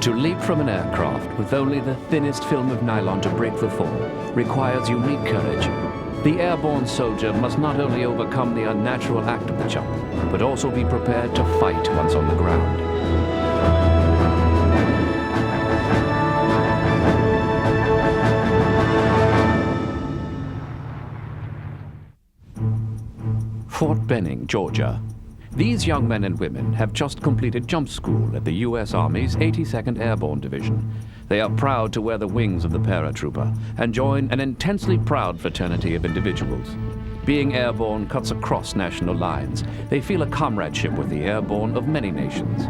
To leap from an aircraft with only the thinnest film of nylon to break the fall requires unique courage. The airborne soldier must not only overcome the unnatural act of the jump, but also be prepared to fight once on the ground. Fort Benning, Georgia. These young men and women have just completed jump school at the U.S. Army's 82nd Airborne Division. They are proud to wear the wings of the paratrooper and join an intensely proud fraternity of individuals. Being airborne cuts across national lines. They feel a comradeship with the airborne of many nations.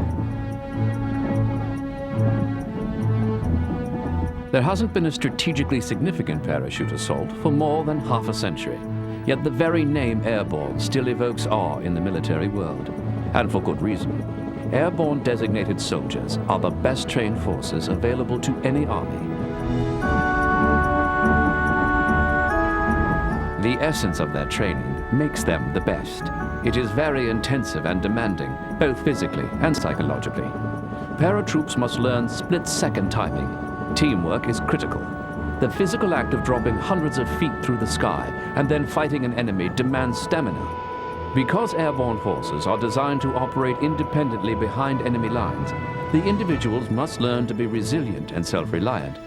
There hasn't been a strategically significant parachute assault for more than half a century. Yet the very name airborne still evokes awe in the military world, and for good reason. Airborne designated soldiers are the best trained forces available to any army. The essence of their training makes them the best. It is very intensive and demanding, both physically and psychologically. Paratroops must learn split-second timing. Teamwork is critical. The physical act of dropping hundreds of feet through the sky and then fighting an enemy demands stamina. Because airborne forces are designed to operate independently behind enemy lines, the individuals must learn to be resilient and self-reliant.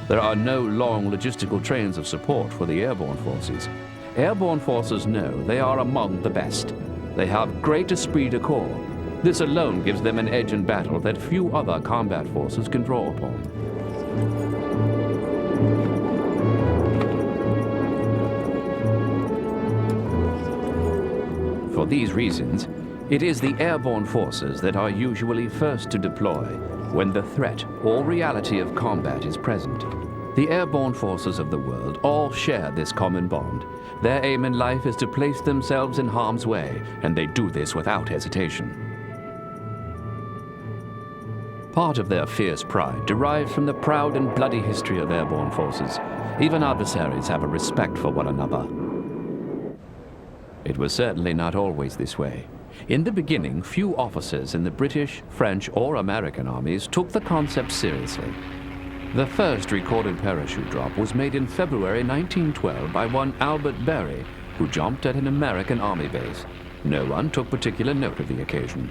There are no long logistical trains of support for the airborne forces. Airborne forces know they are among the best. They have great esprit de corps. This alone gives them an edge in battle that few other combat forces can draw upon. For these reasons, it is the airborne forces that are usually first to deploy when the threat or reality of combat is present. The airborne forces of the world all share this common bond. Their aim in life is to place themselves in harm's way, and they do this without hesitation. Part of their fierce pride derives from the proud and bloody history of airborne forces. Even adversaries have a respect for one another. It was certainly not always this way. In the beginning, few officers in the British, French, or American armies took the concept seriously. The first recorded parachute drop was made in February 1912 by one Albert Berry, who jumped at an American army base. No one took particular note of the occasion.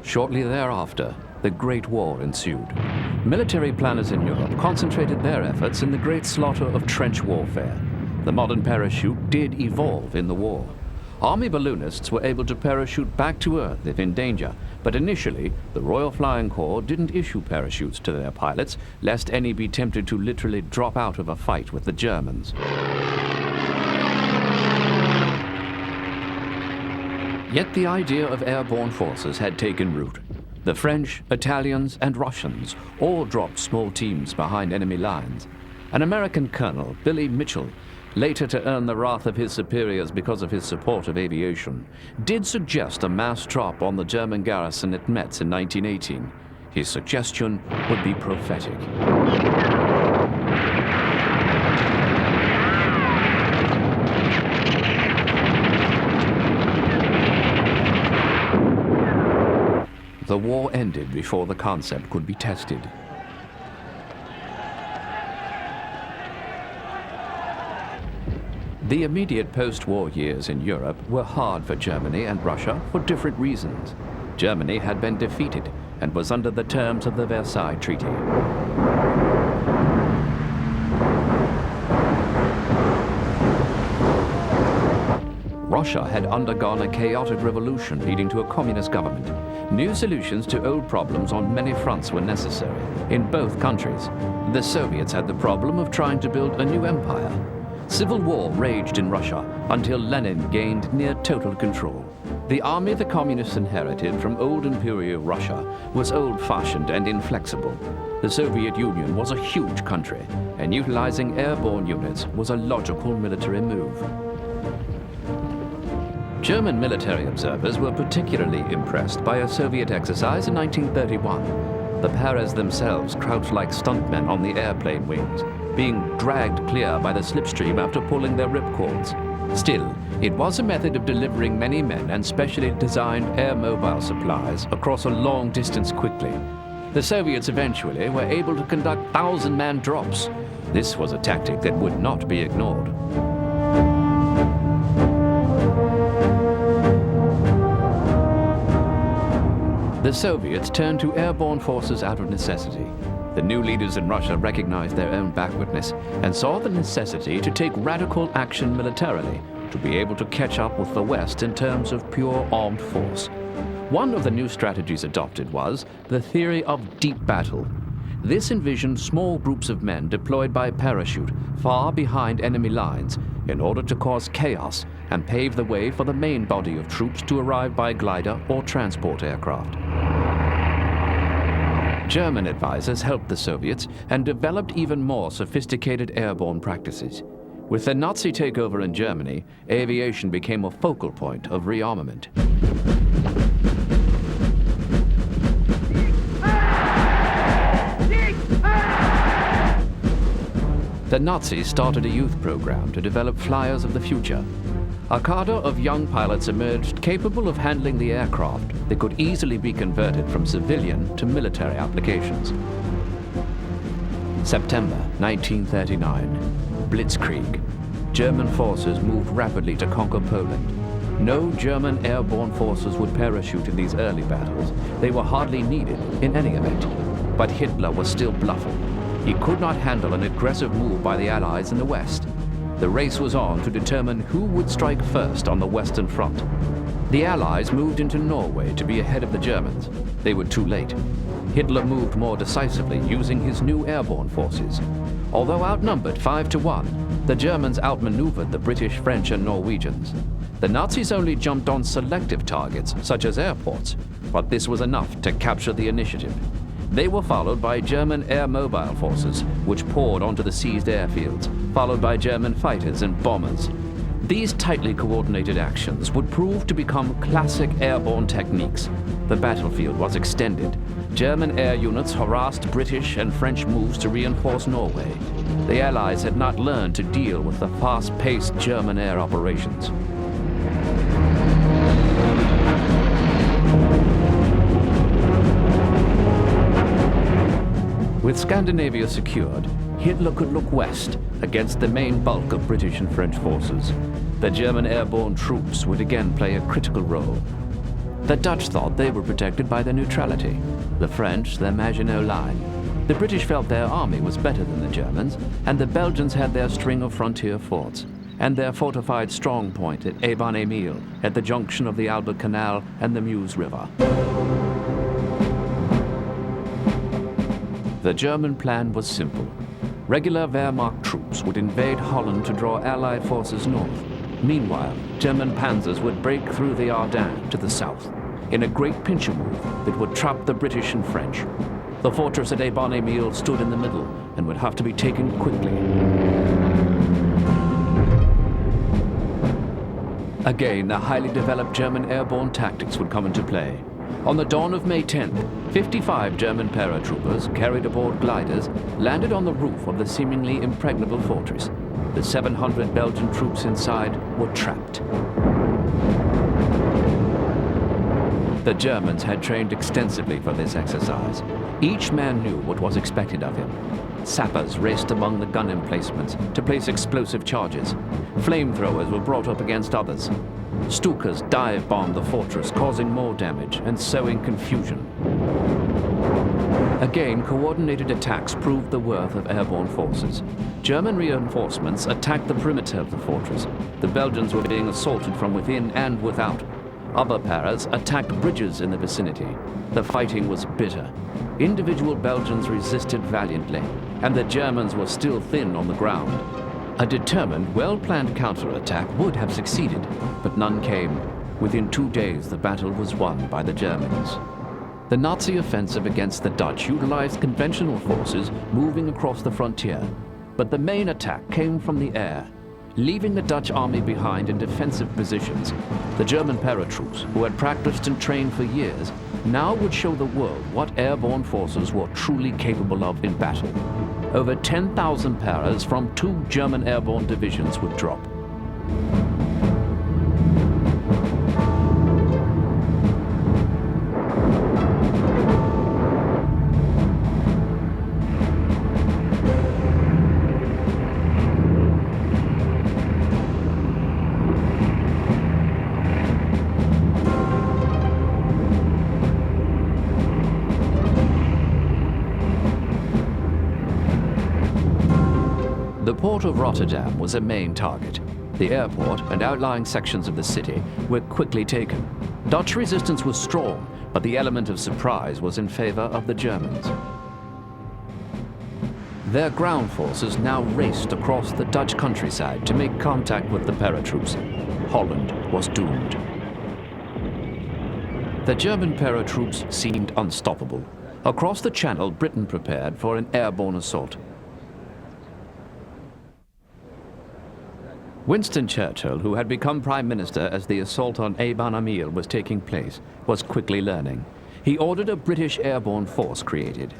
Shortly thereafter, the Great War ensued. Military planners in Europe concentrated their efforts in the great slaughter of trench warfare. The modern parachute did evolve in the war. Army balloonists were able to parachute back to Earth if in danger, but initially, the Royal Flying Corps didn't issue parachutes to their pilots, lest any be tempted to literally drop out of a fight with the Germans. Yet the idea of airborne forces had taken root. The French, Italians, and Russians all dropped small teams behind enemy lines. An American colonel, Billy Mitchell, later to earn the wrath of his superiors because of his support of aviation, did suggest a mass drop on the German garrison at Metz in 1918. His suggestion would be prophetic. The war ended before the concept could be tested. The immediate post-war years in Europe were hard for Germany and Russia for different reasons. Germany had been defeated and was under the terms of the Versailles Treaty. Russia had undergone a chaotic revolution leading to a communist government. New solutions to old problems on many fronts were necessary in both countries. The Soviets had the problem of trying to build a new empire. Civil war raged in Russia until Lenin gained near total control. The army the communists inherited from old Imperial Russia was old-fashioned and inflexible. The Soviet Union was a huge country, and utilizing airborne units was a logical military move. German military observers were particularly impressed by a Soviet exercise in 1931. The paras themselves crouched like stuntmen on the airplane wings. being dragged clear by the slipstream after pulling their ripcords. Still, it was a method of delivering many men and specially designed air-mobile supplies across a long distance quickly. The Soviets eventually were able to conduct 1,000-man drops. This was a tactic that would not be ignored. The Soviets turned to airborne forces out of necessity. The new leaders in Russia recognized their own backwardness and saw the necessity to take radical action militarily to be able to catch up with the West in terms of pure armed force. One of the new strategies adopted was the theory of deep battle. This envisioned small groups of men deployed by parachute far behind enemy lines in order to cause chaos and pave the way for the main body of troops to arrive by glider or transport aircraft. German advisors helped the Soviets and developed even more sophisticated airborne practices. With the Nazi takeover in Germany, aviation became a focal point of rearmament. The Nazis started a youth program to develop flyers of the future. A cadre of young pilots emerged capable of handling the aircraft that could easily be converted from civilian to military applications. September 1939. Blitzkrieg. German forces moved rapidly to conquer Poland. No German airborne forces would parachute in these early battles. They were hardly needed in any event. But Hitler was still bluffing. He could not handle an aggressive move by the Allies in the West. The race was on to determine who would strike first on the Western Front. The Allies moved into Norway to be ahead of the Germans. They were too late. Hitler moved more decisively using his new airborne forces. Although outnumbered 5-1, the Germans outmaneuvered the British, French, and Norwegians. The Nazis only jumped on selective targets, such as airports, but this was enough to capture the initiative. They were followed by German air mobile forces, which poured onto the seized airfields, followed by German fighters and bombers. These tightly coordinated actions would prove to become classic airborne techniques. The battlefield was extended. German air units harassed British and French moves to reinforce Norway. The Allies had not learned to deal with the fast-paced German air operations. With Scandinavia secured, Hitler could look west against the main bulk of British and French forces. The German airborne troops would again play a critical role. The Dutch thought they were protected by their neutrality, the French their Maginot Line. The British felt their army was better than the Germans, and the Belgians had their string of frontier forts, and their fortified strong point at Airborne at the junction of the Albert Canal and the Meuse River. The German plan was simple. Regular Wehrmacht troops would invade Holland to draw Allied forces north. Meanwhile, German panzers would break through the Ardennes to the south, in a great pincer move that would trap the British and French. The fortress at Airborne stood in the middle and would have to be taken quickly. Again, the highly developed German airborne tactics would come into play. On the dawn of May 10th, 55 German paratroopers, carried aboard gliders, landed on the roof of the seemingly impregnable fortress. The 700 Belgian troops inside were trapped. The Germans had trained extensively for this exercise. Each man knew what was expected of him. Sappers raced among the gun emplacements to place explosive charges. Flamethrowers were brought up against others. Stukas dive-bombed the fortress, causing more damage and sowing confusion. Again, coordinated attacks proved the worth of airborne forces. German reinforcements attacked the perimeter of the fortress. The Belgians were being assaulted from within and without. Other paras attacked bridges in the vicinity. The fighting was bitter. Individual Belgians resisted valiantly, and the Germans were still thin on the ground. A determined, well-planned counterattack would have succeeded, but none came. Within 2 days, the battle was won by the Germans. The Nazi offensive against the Dutch utilized conventional forces moving across the frontier, but the main attack came from the air. Leaving the Dutch army behind in defensive positions, the German paratroops, who had practiced and trained for years, now would show the world what airborne forces were truly capable of in battle. over 10,000 paras from 2 German airborne divisions would drop. The port of Rotterdam was a main target. The airport and outlying sections of the city were quickly taken. Dutch resistance was strong, but the element of surprise was in favor of the Germans. Their ground forces now raced across the Dutch countryside to make contact with the paratroops. Holland was doomed. The German paratroops seemed unstoppable. Across the Channel, Britain prepared for an airborne assault. Winston Churchill, who had become Prime Minister as the assault on Airborne was taking place, was quickly learning. He ordered a British airborne force created.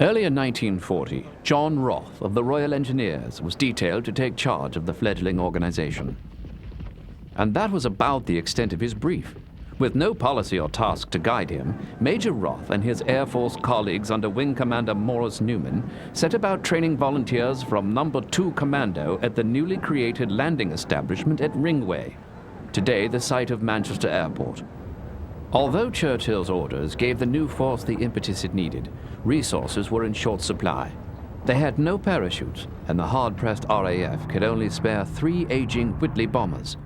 Early in 1940, John Roth of the Royal Engineers was detailed to take charge of the fledgling organization. And that was about the extent of his brief. With no policy or task to guide him, Major Roth and his Air Force colleagues under Wing Commander Morris Newman set about training volunteers from No. 2 Commando at the newly created landing establishment at Ringway, today the site of Manchester Airport. Although Churchill's orders gave the new force the impetus it needed, resources were in short supply. They had no parachutes, and the hard-pressed RAF could only spare 3 aging Whitley bombers.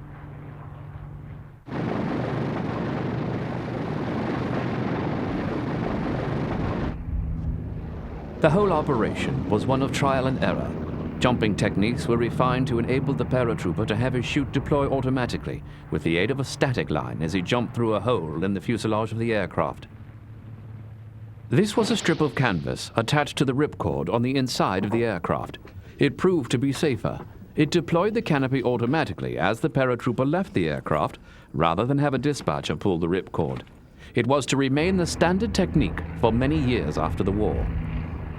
The whole operation was one of trial and error. Jumping techniques were refined to enable the paratrooper to have his chute deploy automatically with the aid of a static line as he jumped through a hole in the fuselage of the aircraft. This was a strip of canvas attached to the ripcord on the inside of the aircraft. It proved to be safer. It deployed the canopy automatically as the paratrooper left the aircraft rather than have a dispatcher pull the ripcord. It was to remain the standard technique for many years after the war.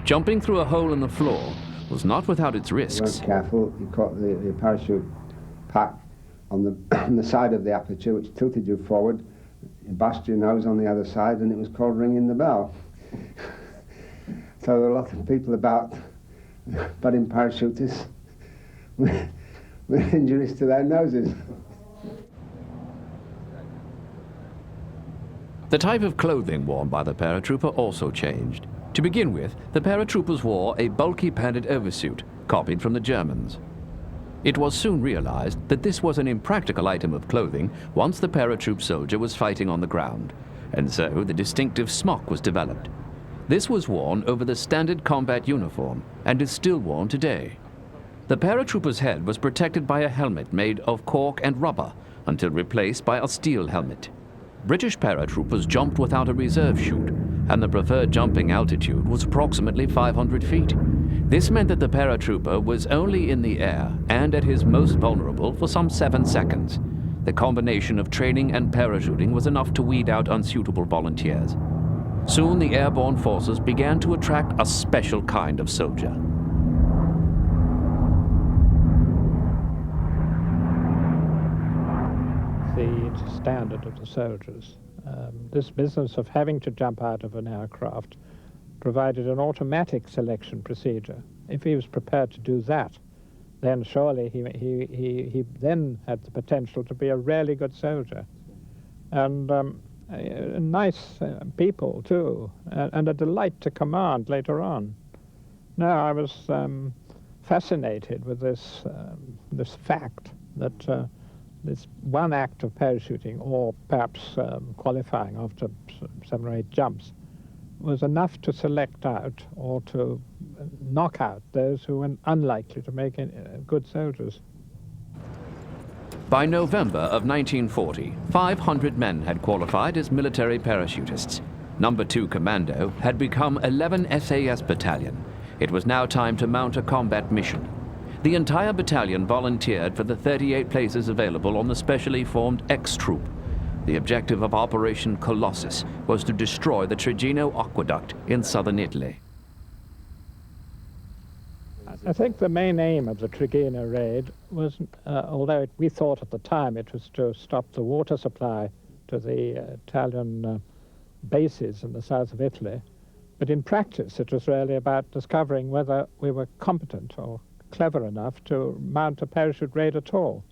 Jumping through a hole in the floor was not without its risks. If you weren't careful, you caught the parachute pack on the side of the aperture, which tilted you forward. You bashed your nose on the other side, and it was called ringing the bell. So there were a lot of people about, budding parachutists, with injuries to their noses. The type of clothing worn by the paratrooper also changed. To begin with, the paratroopers wore a bulky padded oversuit, copied from the Germans. It was soon realized that this was an impractical item of clothing once the paratroop soldier was fighting on the ground, and so the distinctive smock was developed. This was worn over the standard combat uniform and is still worn today. The paratrooper's head was protected by a helmet made of cork and rubber until replaced by a steel helmet. British paratroopers jumped without a reserve chute, and the preferred jumping altitude was approximately 500 feet. This meant that the paratrooper was only in the air and at his most vulnerable for some 7 seconds. The combination of training and parachuting was enough to weed out unsuitable volunteers. Soon the airborne forces began to attract a special kind of soldier. The standard of the soldiers. This business of having to jump out of an aircraft provided an automatic selection procedure. If he was prepared to do that, then surely he then had the potential to be a really good soldier. And nice people too, and a delight to command later on. No, I was fascinated with this fact that this one act of parachuting, or perhaps qualifying after 7 or 8 jumps, was enough to select out or to knock out those who were unlikely to make good soldiers. By November of 1940, 500 men had qualified as military parachutists. No. 2 Commando had become 11 SAS Battalion. It was now time to mount a combat mission. The entire battalion volunteered for the 38 places available on the specially formed X Troop. The objective of Operation Colossus was to destroy the Trigino aqueduct in southern Italy. I think the main aim of the Trigino raid was, although we thought at the time it was to stop the water supply to the Italian bases in the south of Italy, but in practice it was really about discovering whether we were competent or clever enough to mount a parachute raid at all.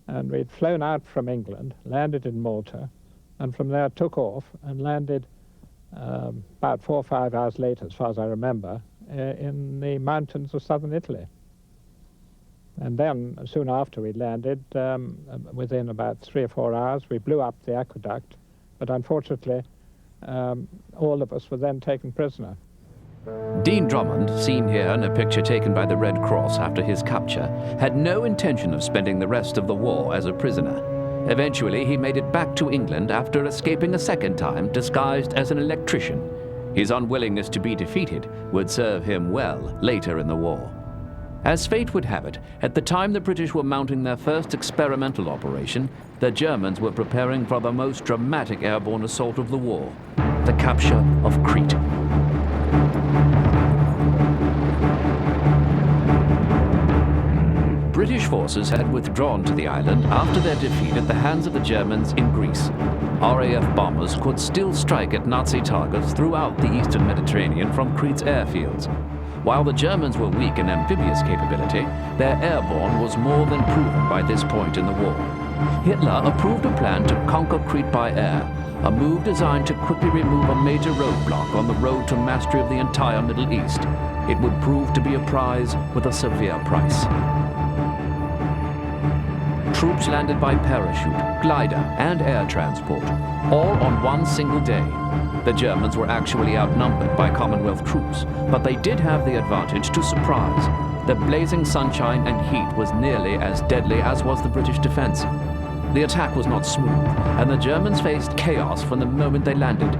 And we'd flown out from England, landed in Malta, and from there took off and landed about 4 or 5 hours later, as far as I remember, in the mountains of southern Italy. And then, soon after we landed, within about 3 or 4 hours, we blew up the aqueduct, but unfortunately, all of us were then taken prisoner. Dean Drummond, seen here in a picture taken by the Red Cross after his capture, had no intention of spending the rest of the war as a prisoner. Eventually, he made it back to England after escaping a second time, disguised as an electrician. His unwillingness to be defeated would serve him well later in the war. As fate would have it, at the time the British were mounting their first experimental operation, the Germans were preparing for the most dramatic airborne assault of the war, the capture of Crete. British forces had withdrawn to the island after their defeat at the hands of the Germans in Greece. RAF bombers could still strike at Nazi targets throughout the eastern Mediterranean from Crete's airfields. While the Germans were weak in amphibious capability, their airborne was more than proven by this point in the war. Hitler approved a plan to conquer Crete by air, a move designed to quickly remove a major roadblock on the road to mastery of the entire Middle East. It would prove to be a prize with a severe price. Troops landed by parachute, glider, and air transport, all on one single day. The Germans were actually outnumbered by Commonwealth troops, but they did have the advantage to surprise. The blazing sunshine and heat was nearly as deadly as was the British defense. The attack was not smooth, and the Germans faced chaos from the moment they landed.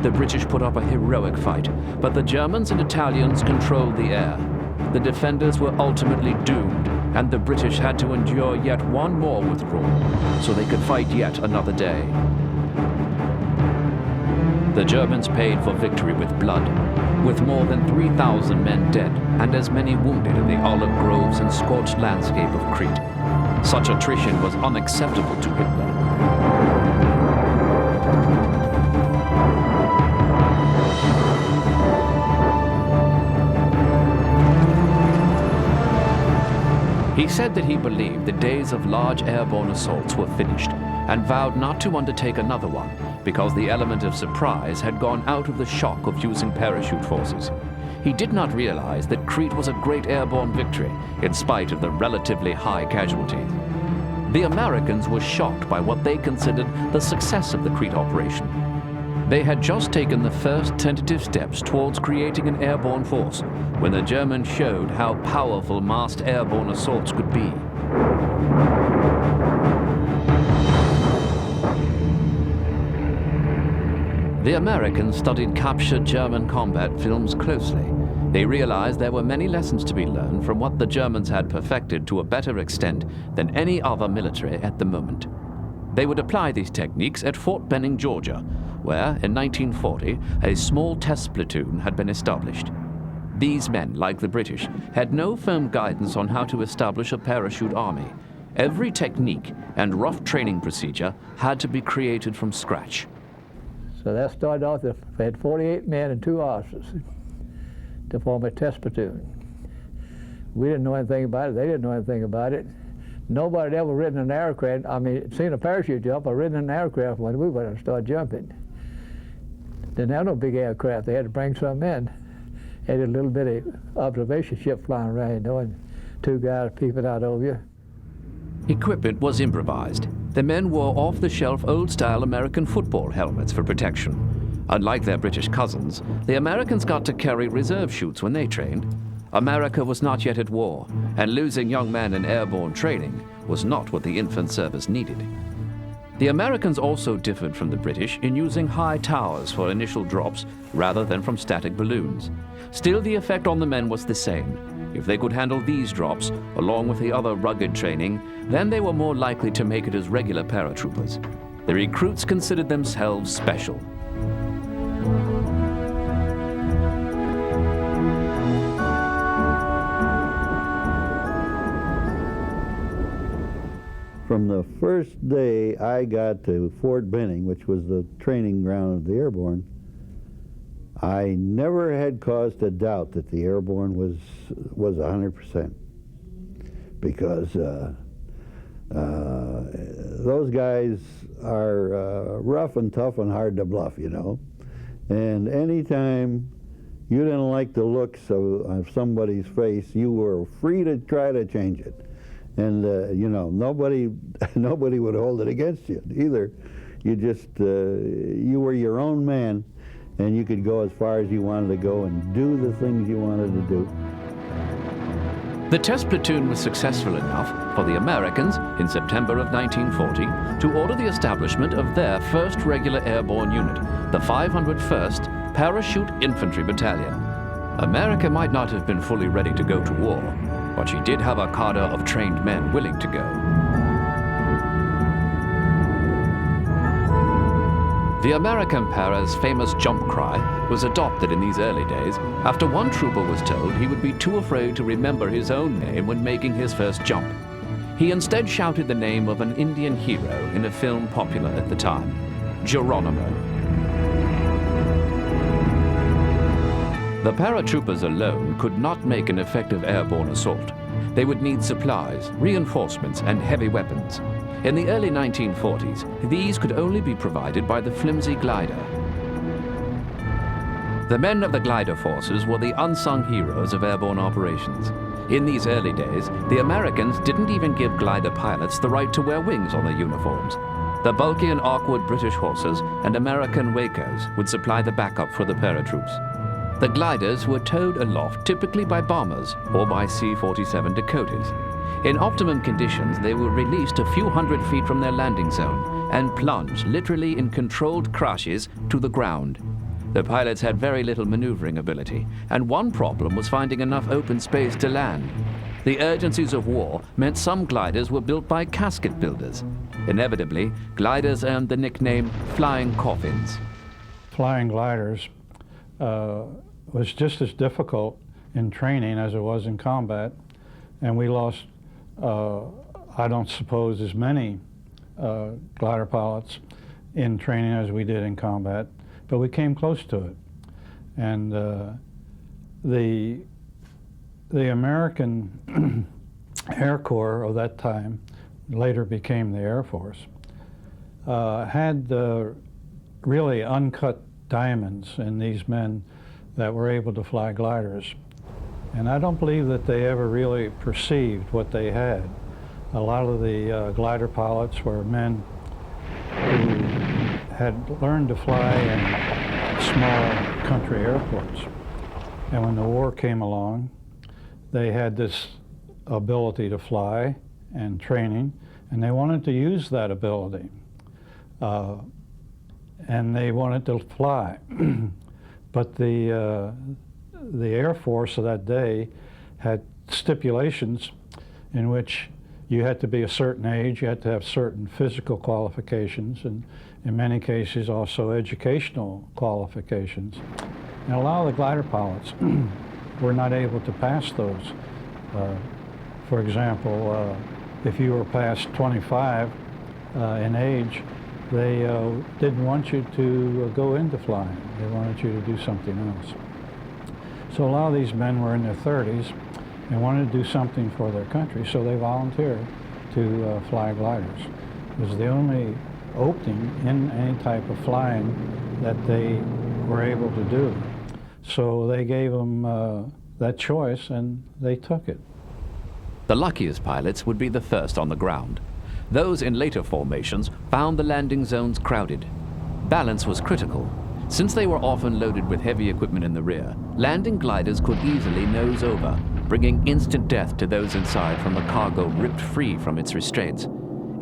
The British put up a heroic fight, but the Germans and Italians controlled the air. The defenders were ultimately doomed, and the British had to endure yet one more withdrawal, so they could fight yet another day. The Germans paid for victory with blood, with more than 3,000 men dead and as many wounded in the olive groves and scorched landscape of Crete. Such attrition was unacceptable to Hitler. He said that he believed the days of large airborne assaults were finished and vowed not to undertake another one because the element of surprise had gone out of the shock of using parachute forces. He did not realize that Crete was a great airborne victory in spite of the relatively high casualties. The Americans were shocked by what they considered the success of the Crete operation. They had just taken the first tentative steps towards creating an airborne force when the Germans showed how powerful massed airborne assaults could be. The Americans studied captured German combat films closely. They realized there were many lessons to be learned from what the Germans had perfected to a better extent than any other military at the moment. They would apply these techniques at Fort Benning, Georgia, where, in 1940, a small test platoon had been established. These men, like the British, had no firm guidance on how to establish a parachute army. Every technique and rough training procedure had to be created from scratch. So that started off, we had 48 men and 2 officers to form a test platoon. We didn't know anything about it, they didn't know anything about it. Nobody had ever ridden an aircraft, seen a parachute jump or ridden an aircraft when we went and started jumping. Didn't have no big aircraft, they had to bring some in. Had a little bitty observation ship flying around, and 2 guys peeping out over you. Equipment was improvised. The men wore off-the-shelf old-style American football helmets for protection. Unlike their British cousins, the Americans got to carry reserve chutes when they trained. America was not yet at war, and losing young men in airborne training was not what the infant service needed. The Americans also differed from the British in using high towers for initial drops rather than from static balloons. Still, the effect on the men was the same. If they could handle these drops, along with the other rugged training, then they were more likely to make it as regular paratroopers. the recruits considered themselves special. From the first day I got to Fort Benning, which was the training ground of the Airborne, I never had cause to doubt that the Airborne was 100%, because those guys are rough and tough and hard to bluff, you know. And anytime you didn't like the looks of somebody's face, you were free to try to change it. And you know, nobody would hold it against you either. You just you were your own man, and you could go as far as you wanted to go and do the things you wanted to do. The test platoon was successful enough for the Americans in September of 1940 to order the establishment of their first regular airborne unit, the 501st Parachute Infantry Battalion. America might not have been fully ready to go to war, but she did have a cadre of trained men willing to go. The American para's famous jump cry was adopted in these early days after one trooper was told he would be too afraid to remember his own name when making his first jump. He instead shouted the name of an Indian hero in a film popular at the time, Geronimo. The paratroopers alone could not make an effective airborne assault. They would need supplies, reinforcements, and heavy weapons. In the early 1940s, these could only be provided by the flimsy glider. The men of the glider forces were the unsung heroes of airborne operations. In these early days, the Americans didn't even give glider pilots the right to wear wings on their uniforms. The bulky and awkward British horses and American Wacos would supply the backup for the paratroops. The gliders were towed aloft typically by bombers or by C-47 Dakotas. In optimum conditions, they were released a few hundred feet from their landing zone and plunged, literally in controlled crashes, to the ground. The pilots had very little maneuvering ability, and one problem was finding enough open space to land. The urgencies of war meant some gliders were built by casket builders. Inevitably, gliders earned the nickname flying coffins. Flying gliders was just as difficult in training as it was in combat, and we lost, I don't suppose, as many glider pilots in training as we did in combat, but we came close to it. And the American Air Corps of that time, later became the Air Force, had really uncut diamonds in these men that were able to fly gliders. And I don't believe that they ever really perceived what they had. A lot of the glider pilots were men who had learned to fly in small country airports. And when the war came along, they had this ability to fly and training, and they wanted to use that ability. And they wanted to fly. But the Air Force of that day had stipulations in which you had to be a certain age, you had to have certain physical qualifications, and in many cases also educational qualifications. And a lot of the glider pilots were not able to pass those. For example, if you were past 25 in age, they didn't want you to go into flying. They wanted you to do something else. So a lot of these men were in their 30s and wanted to do something for their country, so they volunteered to fly gliders. It was the only opening in any type of flying that they were able to do. So they gave them that choice, and they took it. The luckiest pilots would be the first on the ground. Those in later formations found the landing zones crowded. Balance was critical. Since they were often loaded with heavy equipment in the rear, landing gliders could easily nose over, bringing instant death to those inside from the cargo ripped free from its restraints.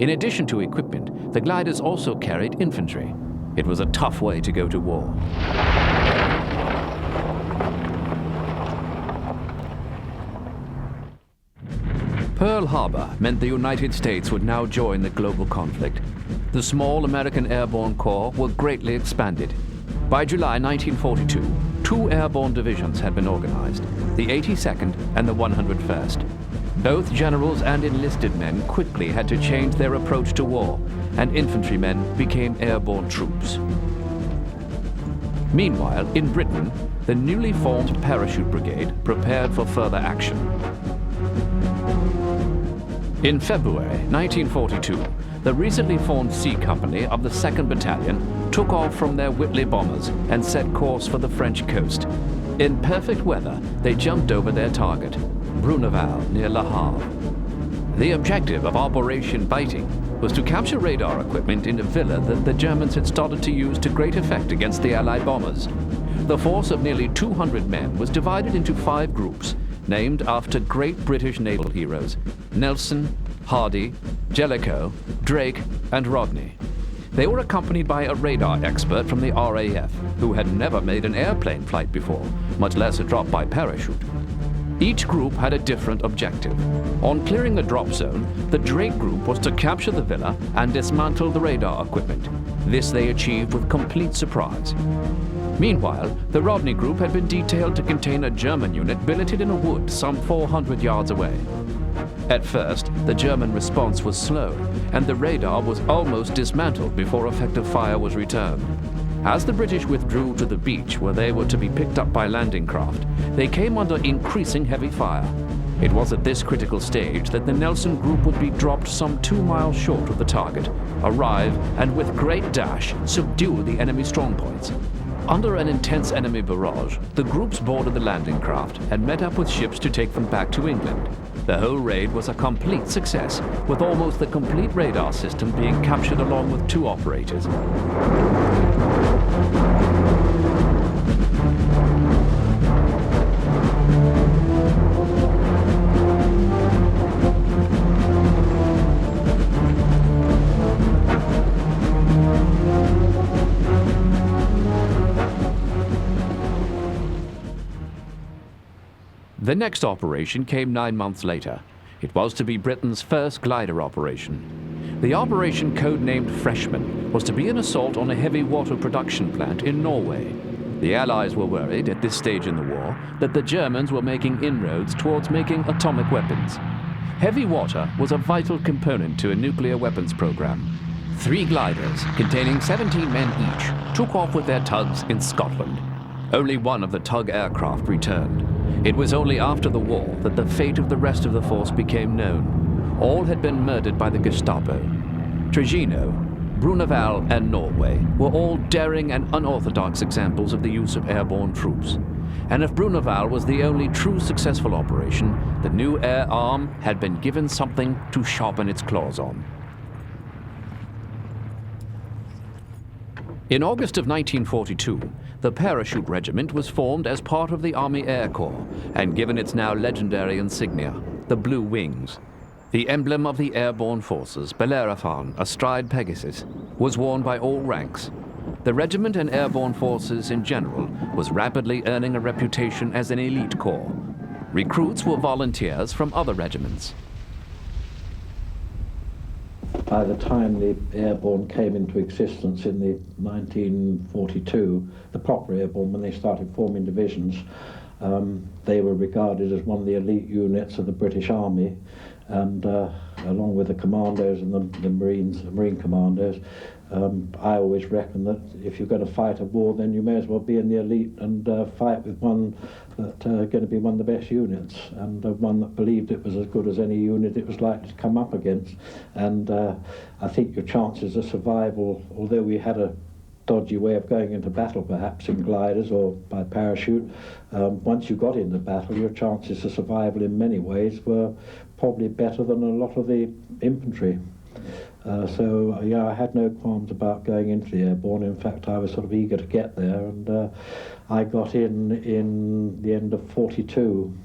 In addition to equipment, the gliders also carried infantry. It was a tough way to go to war. Pearl Harbor meant the United States would now join the global conflict. the small American Airborne Corps were greatly expanded. By July 1942, 2 airborne divisions had been organized, the 82nd and the 101st. Both generals and enlisted men quickly had to change their approach to war, and infantrymen became airborne troops. Meanwhile, in Britain, the newly formed Parachute Brigade prepared for further action. In February 1942, the recently formed C Company of the 2nd Battalion took off from their Whitley bombers and set course for the French coast. In perfect weather, they jumped over their target, Bruneval near Le Havre. The objective of Operation Biting was to capture radar equipment in a villa that the Germans had started to use to great effect against the Allied bombers. The force of nearly 200 men was divided into 5 groups, named after great British naval heroes: Nelson, Hardy, Jellicoe, Drake, and Rodney. They were accompanied by a radar expert from the RAF, who had never made an airplane flight before, much less a drop by parachute. Each group had a different objective. On clearing the drop zone, the Drake group was to capture the villa and dismantle the radar equipment. This they achieved with complete surprise. Meanwhile, the Rodney group had been detailed to contain a German unit billeted in a wood some 400 yards away. At first, the German response was slow, and the radar was almost dismantled before effective fire was returned. As the British withdrew to the beach where they were to be picked up by landing craft, they came under increasing heavy fire. It was at this critical stage that the Nelson group would be dropped some 2 miles short of the target, arrive, and with great dash, subdue the enemy strongpoints. Under an intense enemy barrage, the groups boarded the landing craft and met up with ships to take them back to England. The whole raid was a complete success, with almost the complete radar system being captured along with 2 operators. The next operation came 9 months later. It was to be Britain's first glider operation. The operation, codenamed Freshman, was to be an assault on a heavy water production plant in Norway. The Allies were worried at this stage in the war that the Germans were making inroads towards making atomic weapons. Heavy water was a vital component to a nuclear weapons program. 3 gliders, containing 17 men each, took off with their tugs in Scotland. Only one of the tug aircraft returned. It was only after the war that the fate of the rest of the force became known. All had been murdered by the Gestapo. Trujillo, Bruneval, and Norway were all daring and unorthodox examples of the use of airborne troops. And if Bruneval was the only true successful operation, the new air arm had been given something to sharpen its claws on. In August of 1942, the Parachute Regiment was formed as part of the Army Air Corps and given its now legendary insignia, the Blue Wings. The emblem of the airborne forces, Bellerophon, astride Pegasus, was worn by all ranks. The regiment and airborne forces in general was rapidly earning a reputation as an elite corps. Recruits were volunteers from other regiments. By the time the Airborne came into existence in the 1942, the proper Airborne, when they started forming divisions, they were regarded as one of the elite units of the British Army, and along with the commandos and the Marine commandos, I always reckon that if you're going to fight a war, then you may as well be in the elite and fight with one that going to be one of the best units, and one that believed it was as good as any unit it was likely to come up against. And I think your chances of survival, although we had a dodgy way of going into battle perhaps in gliders or by parachute, once you got into battle, your chances of survival in many ways were probably better than a lot of the infantry. So yeah, I had no qualms about going into the Airborne. In fact, I was sort of eager to get there, and I got in the end of 42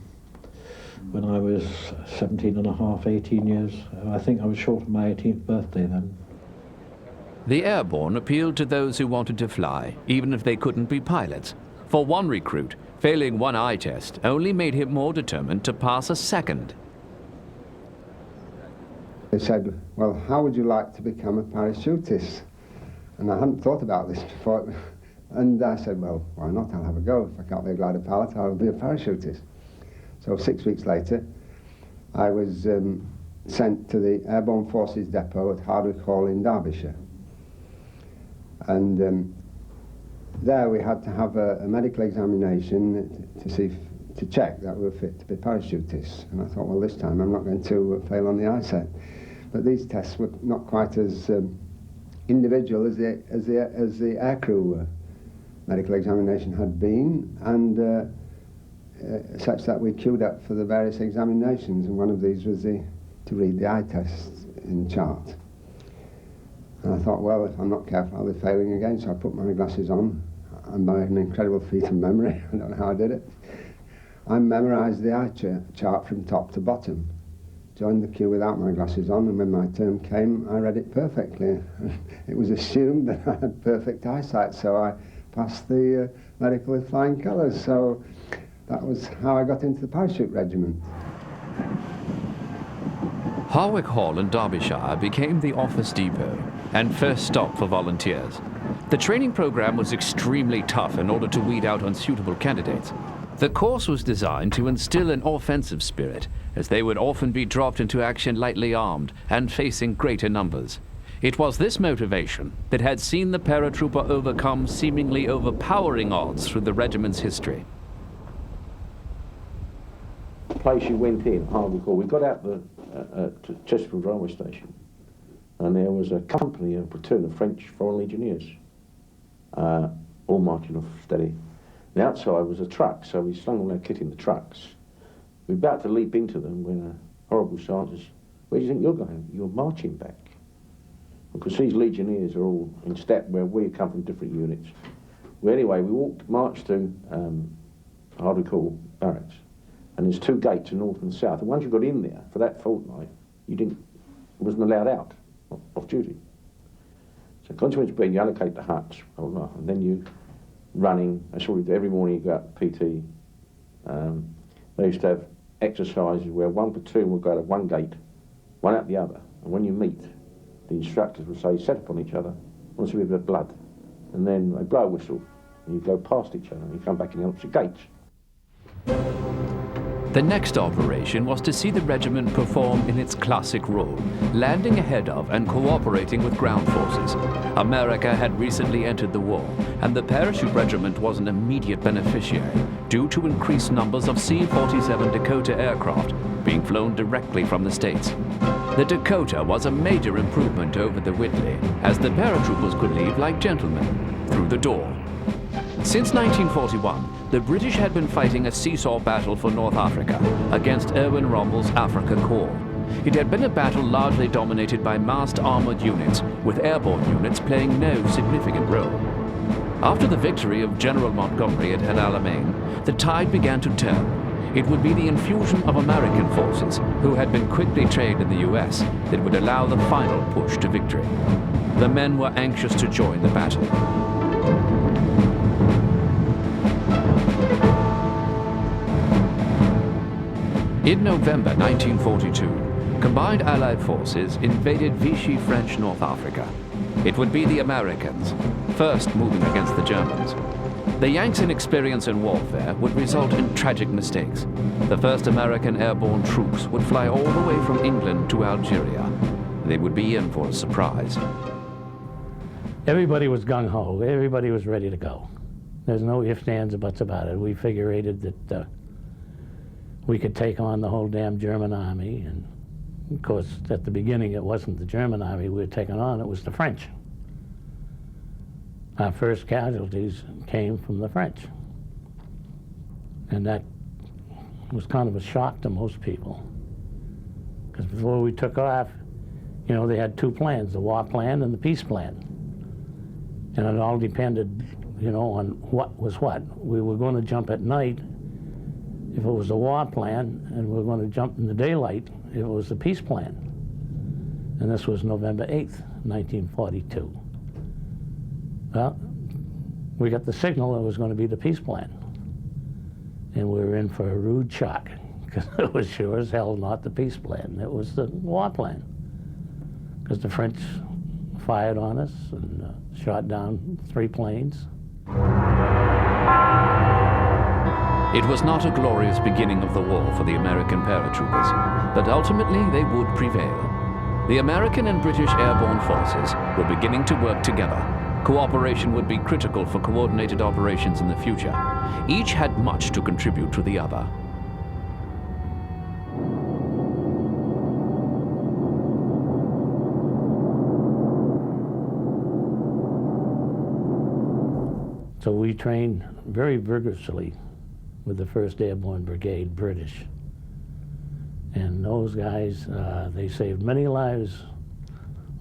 when I was 17 and a half, 18 years. I think I was short of my 18th birthday then. The Airborne appealed to those who wanted to fly, even if they couldn't be pilots. For one recruit, failing one eye test only made him more determined to pass a second. They said, well, how would you like to become a parachutist? And I hadn't thought about this before. And I said, well, why not? I'll have a go. If I can't be a glider pilot, I'll be a parachutist. So 6 weeks later, I was sent to the Airborne Forces Depot at Hardwick Hall in Derbyshire. And there we had to have a medical examination to check that we were fit to be parachutists. And I thought, well, this time I'm not going to fail on the ISET. But these tests were not quite as individual as the aircrew medical examination had been, and such that we queued up for the various examinations, and one of these was to read the eye test in chart. And I thought, well, if I'm not careful, I'll be failing again, so I put my glasses on, and by an incredible feat of memory, I don't know how I did it, I memorised the eye chart from top to bottom, joined the queue without my glasses on, and when my turn came, I read it perfectly. It was assumed that I had perfect eyesight, so I passed the medical with flying colours. So that was how I got into the parachute regiment. Hardwick Hall in Derbyshire became the office depot and first stop for volunteers. The training program was extremely tough in order to weed out unsuitable candidates. The course was designed to instill an offensive spirit, as they would often be dropped into action lightly armed and facing greater numbers. It was this motivation that had seen the paratrooper overcome seemingly overpowering odds through the regiment's history. The place you went in, Hardwick Hall, we got out to Chesterfield railway station, and there was a company, a platoon of French Foreign Legionnaires, all marching off steady. The outside was a truck, so we slung all our kit in the trucks. We were about to leap into them when a horrible sergeant says, "Where do you think you're going?" "You're marching back." Because these Legionnaires are all in step where we come from different units. Well, anyway, we marched to Hardwick Hall barracks, and there's two gates, the north and the south. And once you got in there for that fortnight, wasn't allowed out off duty. So consequence being, you allocate the huts, and then you running. That's what we do every morning. You go out to PT. They used to have exercises where one platoon would go to one gate, one out the other, and when you meet, the instructors would say, set upon each other, want to see a bit of blood. And then they blow a whistle, and you go past each other, and you come back in the opposite gates. The next operation was to see the regiment perform in its classic role, landing ahead of and cooperating with ground forces. America had recently entered the war, and the parachute regiment was an immediate beneficiary due to increased numbers of C-47 Dakota aircraft being flown directly from the States. The Dakota was a major improvement over the Whitley, as the paratroopers could leave like gentlemen, through the door. Since 1941, the British had been fighting a seesaw battle for North Africa against Erwin Rommel's Afrika Korps. It had been a battle largely dominated by massed armored units, with airborne units playing no significant role. After the victory of General Montgomery at El Alamein, the tide began to turn. It would be the infusion of American forces, who had been quickly trained in the US, that would allow the final push to victory. The men were anxious to join the battle. In November 1942, combined Allied forces invaded Vichy French North Africa. It would be the Americans, first moving against the Germans. The Yanks' inexperience in warfare would result in tragic mistakes. The first American airborne troops would fly all the way from England to Algeria. They would be in for a surprise. Everybody was gung-ho. Everybody was ready to go. There's no ifs, ands, or buts about it. We figured that we could take on the whole damn German army. And of course, at the beginning, it wasn't the German army we were taking on, it was the French. Our first casualties came from the French. And that was kind of a shock to most people. Because before we took off, you know, they had two plans, the war plan and the peace plan. And it all depended, you know, on what was what. We were going to jump at night if it was the war plan, and we were going to jump in the daylight if it was the peace plan. And this was November 8th, 1942. Well, we got the signal it was going to be the peace plan. And we were in for a rude shock, because it was sure as hell not the peace plan. It was the war plan. because the French fired on us and shot down 3 planes. It was not a glorious beginning of the war for the American paratroopers, but ultimately they would prevail. The American and British airborne forces were beginning to work together. Cooperation would be critical for coordinated operations in the future. Each had much to contribute to the other. So we trained very vigorously with the 1st Airborne Brigade, British. And those guys, they saved many lives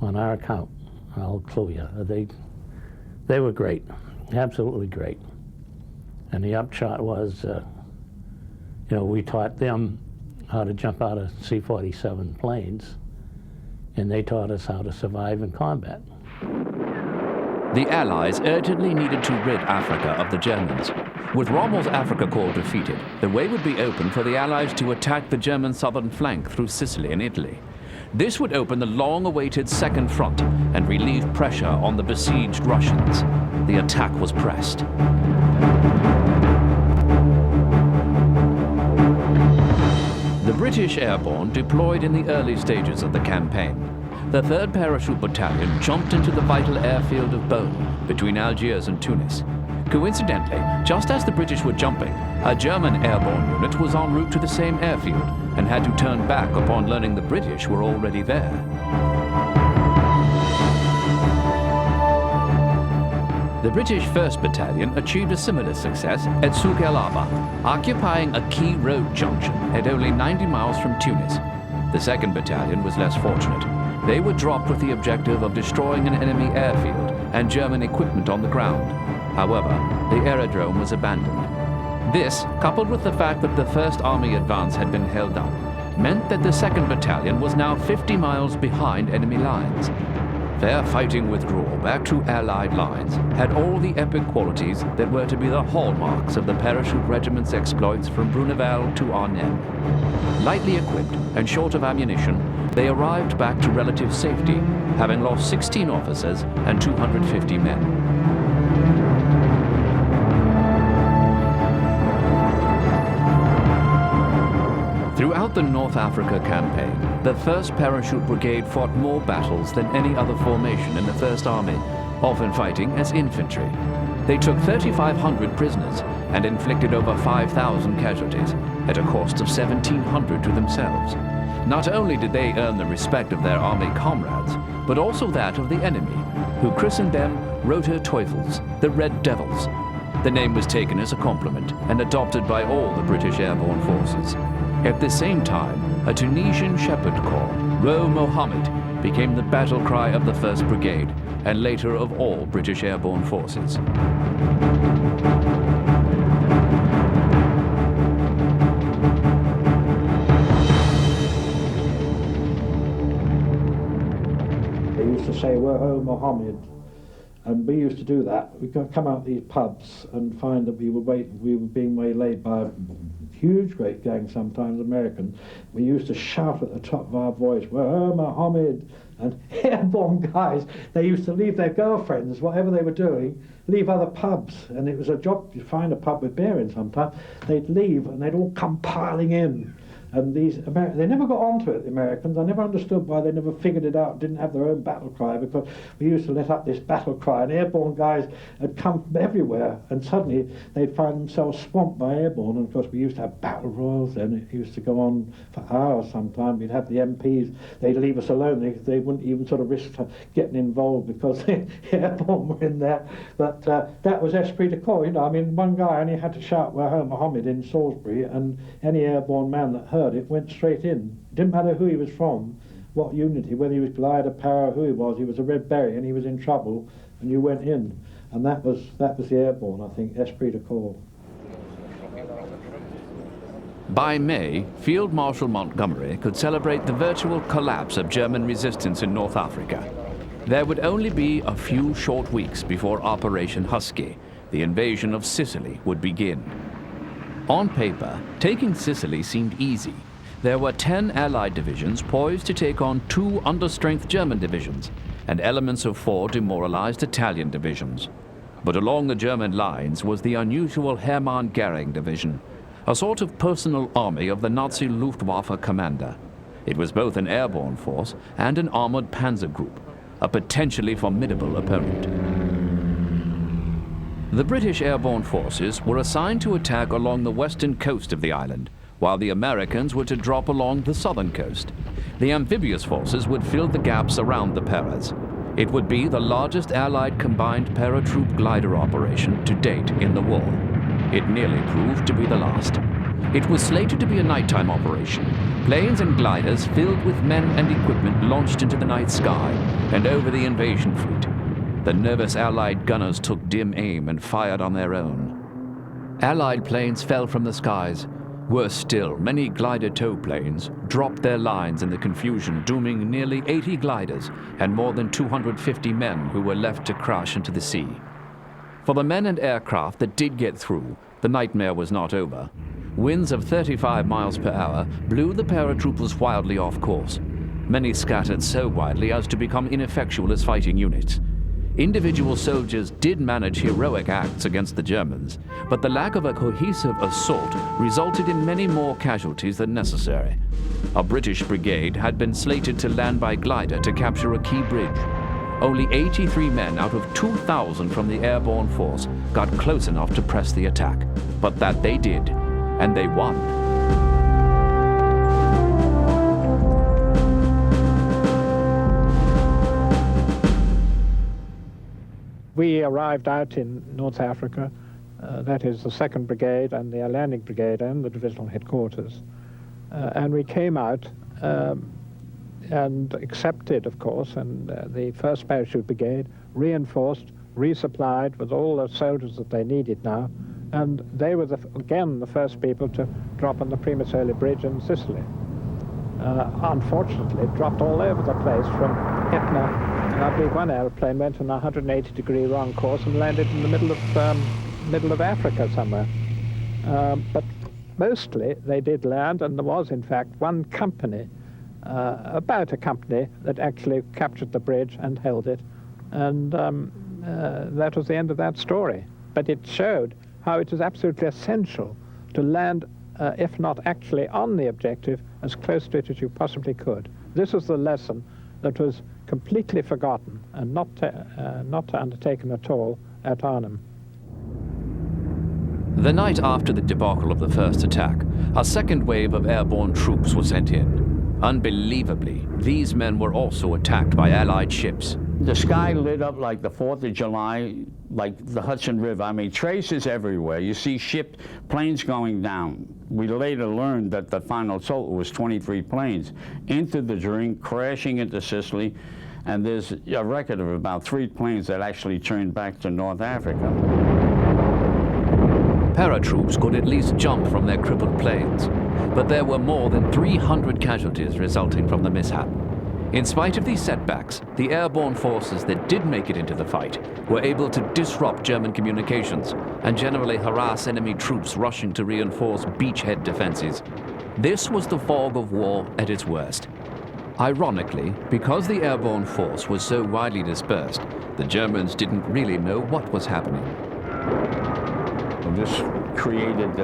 on our account. I'll clue you. They were great, absolutely great. And the upshot was, we taught them how to jump out of C-47 planes, and they taught us how to survive in combat. The Allies urgently needed to rid Africa of the Germans. With Rommel's Africa Corps defeated, the way would be open for the Allies to attack the German southern flank through Sicily and Italy. This would open the long-awaited Second Front and relieve pressure on the besieged Russians. The attack was pressed. The British Airborne deployed in the early stages of the campaign. The 3rd Parachute Battalion jumped into the vital airfield of Beaune between Algiers and Tunis. Coincidentally, just as the British were jumping, a German airborne unit was en route to the same airfield and had to turn back upon learning the British were already there. The British 1st Battalion achieved a similar success at Souk El Aba, occupying a key road junction at only 90 miles from Tunis. The 2nd Battalion was less fortunate. They were dropped with the objective of destroying an enemy airfield and German equipment on the ground. However, the aerodrome was abandoned. This, coupled with the fact that the 1st Army advance had been held up, meant that the 2nd Battalion was now 50 miles behind enemy lines. Their fighting withdrawal back to Allied lines had all the epic qualities that were to be the hallmarks of the Parachute Regiment's exploits from Bruneval to Arnhem. Lightly equipped and short of ammunition, they arrived back to relative safety, having lost 16 officers and 250 men. Throughout the North Africa campaign, the 1st Parachute Brigade fought more battles than any other formation in the 1st Army, often fighting as infantry. They took 3,500 prisoners and inflicted over 5,000 casualties, at a cost of 1,700 to themselves. Not only did they earn the respect of their army comrades, but also that of the enemy, who christened them Roter Teufels, the Red Devils. The name was taken as a compliment and adopted by all the British airborne forces. At the same time, a Tunisian shepherd corps, Ro Mohammed, became the battle cry of the 1st Brigade and later of all British airborne forces. They used to say, "Woho Mohammed," and we used to do that. We'd come out these pubs and find that we were being waylaid by a huge great gang, sometimes American. We used to shout at the top of our voice, "Woho Mohammed," and airborne guys, they used to leave their girlfriends, whatever they were doing, leave other pubs, and it was a job to find a pub with beer in sometimes. They'd leave and they'd all come piling in. And these they never got onto it, the Americans. I never understood why they never figured it out, didn't have their own battle cry, because we used to let up this battle cry, and airborne guys had come from everywhere, and suddenly they'd find themselves swamped by airborne. And of course we used to have battle royals then. It used to go on for hours sometimes. We'd have the MPs, they'd leave us alone. They wouldn't even sort of risk getting involved because the airborne were in there. But that was esprit de corps, you know. I mean, one guy only had to shout "Woho Mohammed" in Salisbury, and any airborne man that heard it went straight in. Didn't matter who he was from, what unity, whether he was glider, para, who he was a red berry and he was in trouble, and you went in. And that was the airborne, I think, esprit de corps. By May, Field Marshal Montgomery could celebrate the virtual collapse of German resistance in North Africa. There would only be a few short weeks before Operation Husky, the invasion of Sicily, would begin. On paper, taking Sicily seemed easy. there were 10 Allied divisions poised to take on 2 understrength German divisions and elements of 4 demoralized Italian divisions. But along the German lines was the unusual Hermann Goering division, a sort of personal army of the Nazi Luftwaffe commander. It was both an airborne force and an armored panzer group, a potentially formidable opponent. The British airborne forces were assigned to attack along the western coast of the island, while the Americans were to drop along the southern coast. The amphibious forces would fill the gaps around the paras. It would be the largest Allied combined paratroop glider operation to date in the war. It nearly proved to be the last. It was slated to be a nighttime operation. Planes and gliders filled with men and equipment launched into the night sky and over the invasion fleet. The nervous Allied gunners took dim aim and fired on their own. Allied planes fell from the skies. Worse still, many glider tow planes dropped their lines in the confusion, dooming nearly 80 gliders and more than 250 men who were left to crash into the sea. For the men and aircraft that did get through, the nightmare was not over. Winds of 35 miles per hour blew the paratroopers wildly off course. Many scattered so widely as to become ineffectual as fighting units. Individual soldiers did manage heroic acts against the Germans, but the lack of a cohesive assault resulted in many more casualties than necessary. A British brigade had been slated to land by glider to capture a key bridge. Only 83 men out of 2,000 from the airborne force got close enough to press the attack. But that they did, and they won. We arrived out in North Africa, that is the 2nd Brigade and the Atlantic Brigade and the divisional headquarters. And we came out and accepted, of course, and the 1st Parachute Brigade reinforced, resupplied with all the soldiers that they needed now, and they were, again, the first people to drop on the Primacole Bridge in Sicily. Unfortunately, it dropped all over the place from Etna. And I believe one airplane went on a 180-degree wrong course and landed in the middle of Africa somewhere. But mostly they did land, and there was, in fact, one company, about a company, that actually captured the bridge and held it. And that was the end of that story. But it showed how it is absolutely essential to land, if not actually on the objective, as close to it as you possibly could. This was the lesson that was completely forgotten and not undertaken at all at Arnhem. The night after the debacle of the first attack, a second wave of airborne troops was sent in. Unbelievably, these men were also attacked by Allied ships. The sky lit up like the 4th of July, like the Hudson River. I mean, traces everywhere. You see planes going down. We later learned that the final total was 23 planes into the drink, crashing into Sicily, and there's a record of about 3 planes that actually turned back to North Africa. Paratroops could at least jump from their crippled planes, but there were more than 300 casualties resulting from the mishap. In spite of these setbacks, the airborne forces that did make it into the fight were able to disrupt German communications and generally harass enemy troops rushing to reinforce beachhead defenses. This was the fog of war at its worst. Ironically, because the airborne force was so widely dispersed, the Germans didn't really know what was happening. This created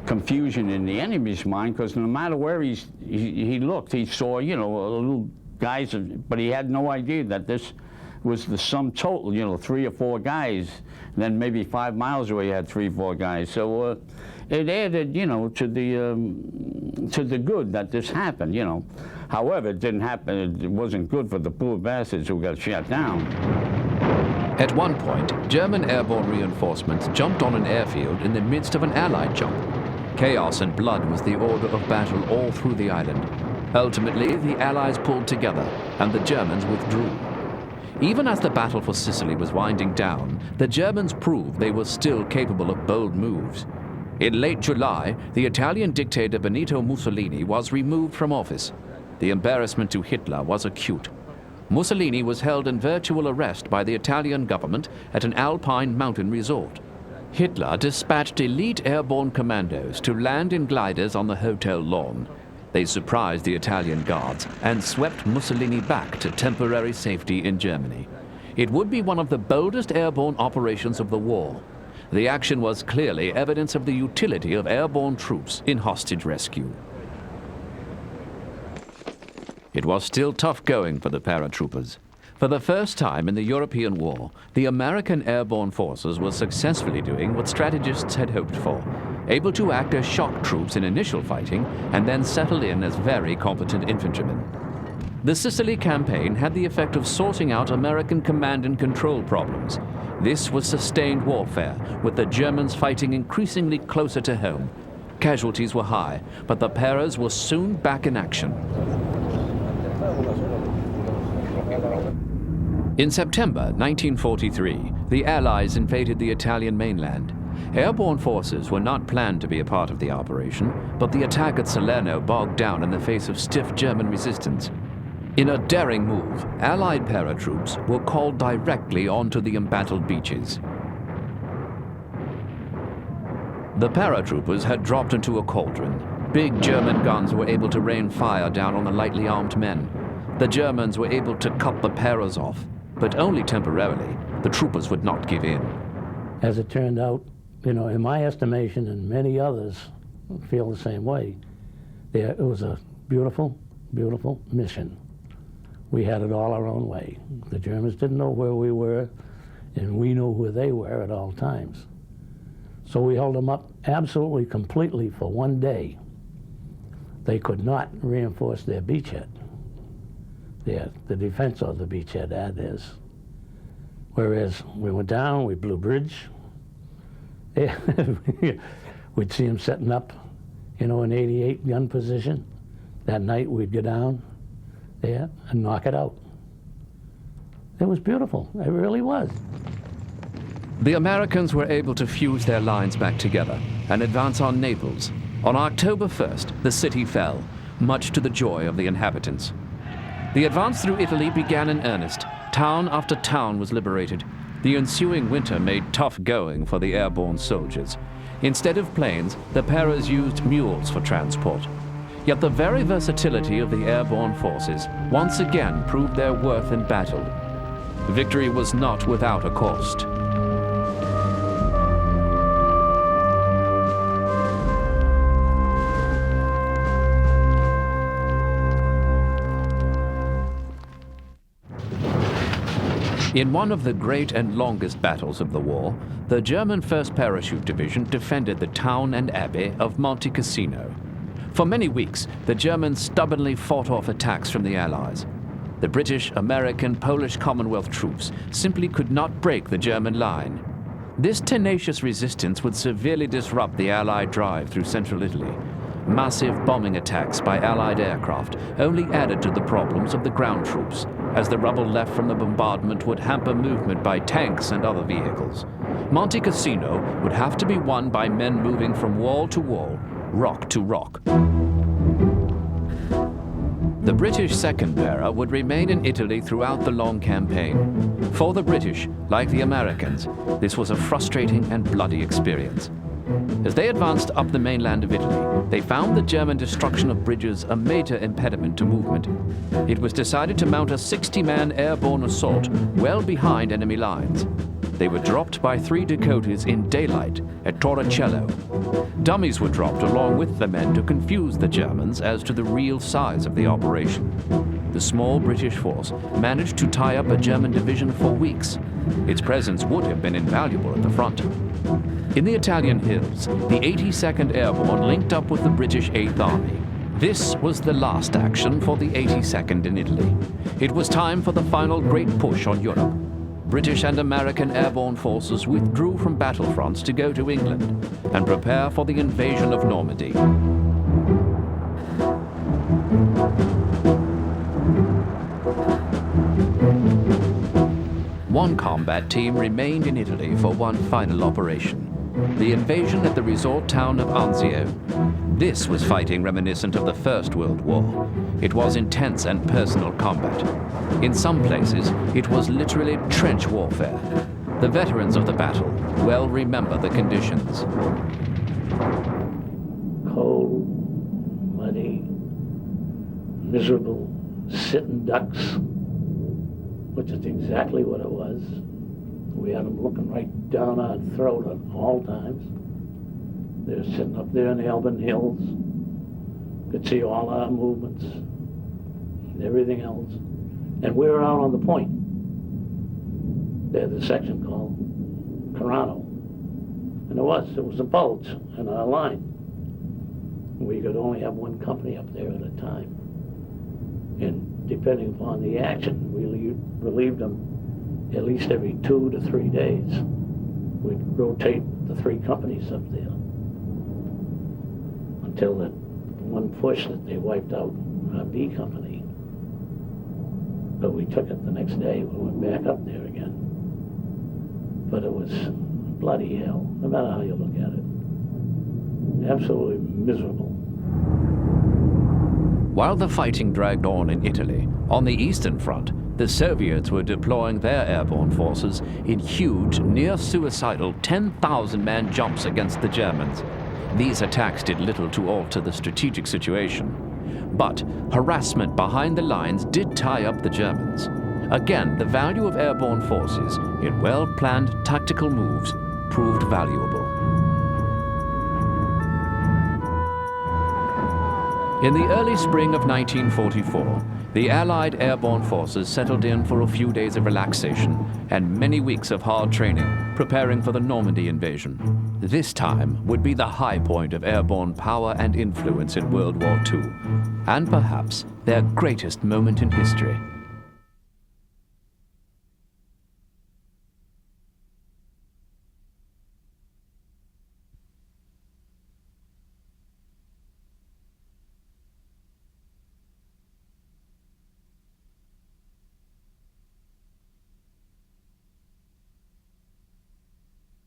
confusion in the enemy's mind, because no matter where he looked, he saw, little guys, but he had no idea that this was the sum total, 3 or 4 guys. And then maybe 5 miles away, he had 3 or 4 guys. So it added, to the good that this happened, However, it didn't happen. It wasn't good for the poor bastards who got shot down. At one point, German airborne reinforcements jumped on an airfield in the midst of an Allied jump. Chaos and blood was the order of battle all through the island. Ultimately, the Allies pulled together, and the Germans withdrew. Even as the battle for Sicily was winding down, the Germans proved they were still capable of bold moves. In late July, the Italian dictator Benito Mussolini was removed from office. The embarrassment to Hitler was acute. Mussolini was held in virtual arrest by the Italian government at an alpine mountain resort. Hitler dispatched elite airborne commandos to land in gliders on the hotel lawn. They surprised the Italian guards and swept Mussolini back to temporary safety in Germany. It would be one of the boldest airborne operations of the war. The action was clearly evidence of the utility of airborne troops in hostage rescue. It was still tough going for the paratroopers. For the first time in the European war, the American airborne forces were successfully doing what strategists had hoped for, able to act as shock troops in initial fighting and then settle in as very competent infantrymen. The Sicily campaign had the effect of sorting out American command and control problems. This was sustained warfare, with the Germans fighting increasingly closer to home. Casualties were high, but the Paras were soon back in action. In September 1943, the Allies invaded the Italian mainland. Airborne forces were not planned to be a part of the operation, but the attack at Salerno bogged down in the face of stiff German resistance. In a daring move, Allied paratroops were called directly onto the embattled beaches. The paratroopers had dropped into a cauldron. Big German guns were able to rain fire down on the lightly armed men. The Germans were able to cut the Paras off, but only temporarily. The troopers would not give in. As it turned out, you know, in my estimation, and many others feel the same way, it was a beautiful, beautiful mission. We had it all our own way. The Germans didn't know where we were, and we knew where they were at all times. So we held them up absolutely, completely for one day. They could not reinforce their beachhead. The defense of the beachhead, that is. Whereas we went down, we blew bridge. We'd see them setting up, you know, an 88 gun position. That night we'd go down there and knock it out. It was beautiful, it really was. The Americans were able to fuse their lines back together and advance on Naples. On October 1st, the city fell, much to the joy of the inhabitants. The advance through Italy began in earnest. Town after town was liberated. The ensuing winter made tough going for the airborne soldiers. Instead of planes, the Paras used mules for transport. Yet the very versatility of the airborne forces once again proved their worth in battle. Victory was not without a cost. In one of the great and longest battles of the war, the German 1st Parachute Division defended the town and abbey of Monte Cassino. For many weeks, the Germans stubbornly fought off attacks from the Allies. The British, American, Polish Commonwealth troops simply could not break the German line. This tenacious resistance would severely disrupt the Allied drive through central Italy. Massive bombing attacks by Allied aircraft only added to the problems of the ground troops, as the rubble left from the bombardment would hamper movement by tanks and other vehicles. Monte Cassino would have to be won by men moving from wall to wall, rock to rock. The British Second Para would remain in Italy throughout the long campaign. For the British, like the Americans, this was a frustrating and bloody experience. As they advanced up the mainland of Italy, they found the German destruction of bridges a major impediment to movement. It was decided to mount a 60-man airborne assault well behind enemy lines. They were dropped by 3 Dakotas in daylight at Torricello. Dummies were dropped along with the men to confuse the Germans as to the real size of the operation. The small British force managed to tie up a German division for weeks. Its presence would have been invaluable at the front. In the Italian hills, the 82nd Airborne linked up with the British 8th Army. This was the last action for the 82nd in Italy. It was time for the final great push on Europe. British and American airborne forces withdrew from battlefronts to go to England and prepare for the invasion of Normandy. One combat team remained in Italy for one final operation, the invasion at the resort town of Anzio. This was fighting reminiscent of the First World War. It was intense and personal combat. In some places, it was literally trench warfare. The veterans of the battle well remember the conditions. Cold, muddy, miserable, sitting ducks, which is exactly what it was. We had them looking right down our throat at all times. They were sitting up there in the Airborne Hills. Could see all our movements and everything else. And we were out on the point. There's a section called Corano. And it was a bulge in our line. We could only have one company up there at a time. And depending upon the action, we relieved them at least every 2 to 3 days. We'd rotate the 3 companies up there until that one push that they wiped out our B company. But we took it the next day. We went back up there again. But it was bloody hell, no matter how you look at it. Absolutely miserable. While the fighting dragged on in Italy, on the Eastern Front, the Soviets were deploying their airborne forces in huge, near-suicidal 10,000-man jumps against the Germans. These attacks did little to alter the strategic situation. But harassment behind the lines did tie up the Germans. Again, the value of airborne forces in well-planned tactical moves proved valuable. In the early spring of 1944, the Allied airborne forces settled in for a few days of relaxation and many weeks of hard training, preparing for the Normandy invasion. This time would be the high point of airborne power and influence in World War II, and perhaps their greatest moment in history.